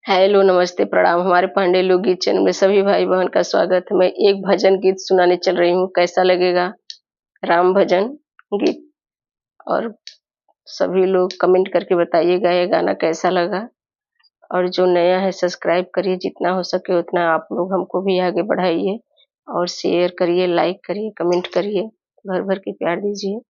Hello, नमस्ते, प्रणाम। हमारे पांडे लोकगीत चैनल में सभी भाई बहन का स्वागत है। मैं एक भजन गीत सुनाने चल रही हूँ, कैसा लगेगा? राम भजन गीत। और सभी लोग कमेंट करके बताइएगा ये गाना कैसा लगा। और जो नया है सब्सक्राइब करिए, जितना हो सके उतना आप लोग हमको भी आगे बढ़ाइए और शेयर करिए, लाइक करिए, कमेंट करिए, भर भर के प्यार दीजिए।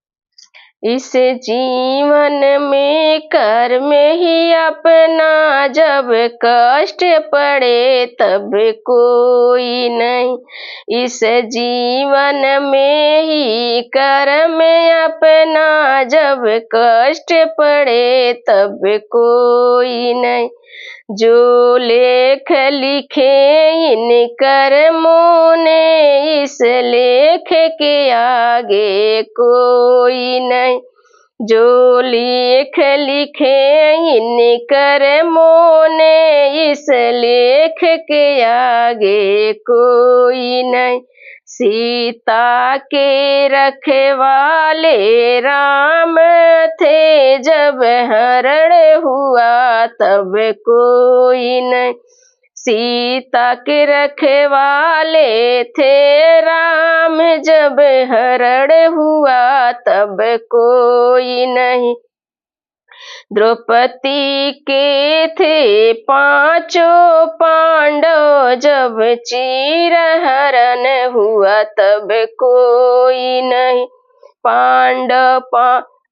इस जीवन में कर्म ही अपना, जब कष्ट पड़े तब कोई नहीं। इस जीवन में ही कर्म अपना, जब कष्ट पड़े तब कोई नहीं। जो लेख लिखे इन कर्मों ने, इस लेख के आगे कोई नहीं। जो लेख लिखे इन कर्मों ने, इस लेख के आगे कोई नहीं। सीता के रखवाले राम थे, जब हरण हुआ तब कोई नहीं। सीता के रखवाले थे राम, जब हरण हुआ तब कोई नहीं। द्रौपदी के थे पांचों पांडव, जब चीर हरण हुआ तब कोई नहीं।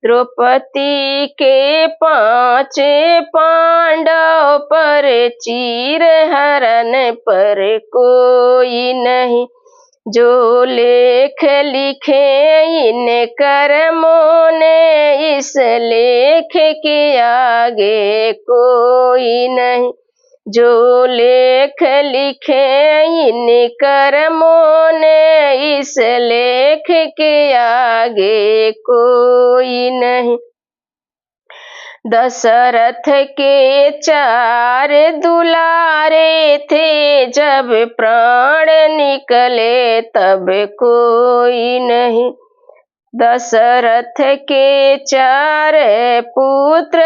द्रौपदी के पांचे पांडव, पर चीर हरण पर कोई नहीं। जो लेख लिखे इन कर्मों ने, इस लेख के आगे कोई नहीं। जो लेख लिखे इन कर्मों ने, इस लेख के आगे कोई नहीं। दशरथ के 4 दुलारे थे, जब प्राण निकले तब कोई नहीं। दशरथ के 4 पुत्र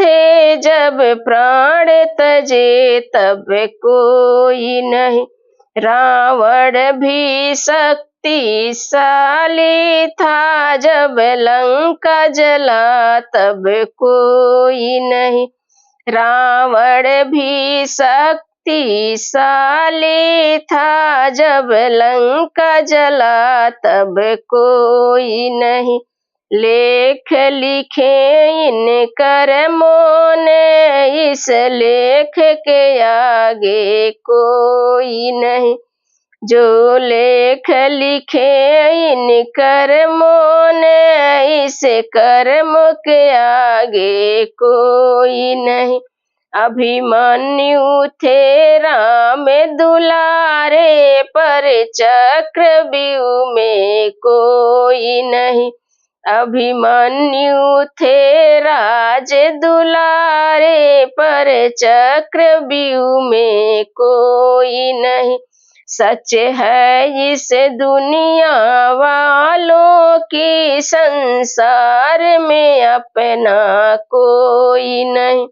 थे, जब प्राण तजे तब कोई नहीं। रावण भी शक्तिशाली था, जब लंका जला तब कोई नहीं। रावण भी शक्तिशाली था, जब लंका जला तब कोई नहीं। लेख लिखे इन कर्मों ने, इस लेख के आगे कोई नहीं। जो लेख लिखे इन कर्मों ने, इस कर्म के आगे कोई नहीं। अभिमन्यु थे राम दुलारे, पर चक्रव्यूह में कोई नहीं। अभिमन्यु थे राज दुलारे, पर चक्रव्यूह में कोई नहीं। सच है इस दुनिया वालों की, संसार में अपना कोई नहीं।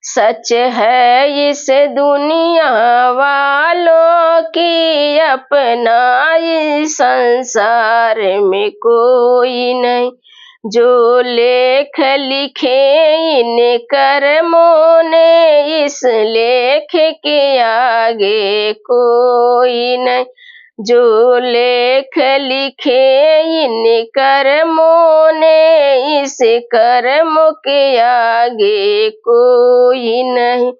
सच है इस दुनिया वालों की, अपना इस संसार में कोई नहीं। जो लेख लिखे इन कर्मों ने, इस लेख के आगे कोई नहीं। जो लेख लिखे इन कर्मों ने, इस कर्म के आगे कोई नहीं।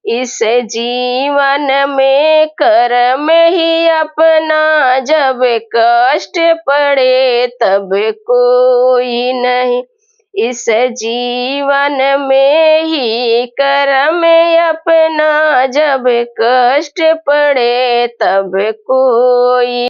इस जीवन में कर्म ही अपना, जब कष्ट पड़े तब कोई नहीं। इस जीवन में ही कर्म अपना, जब कष्ट पड़े तब कोई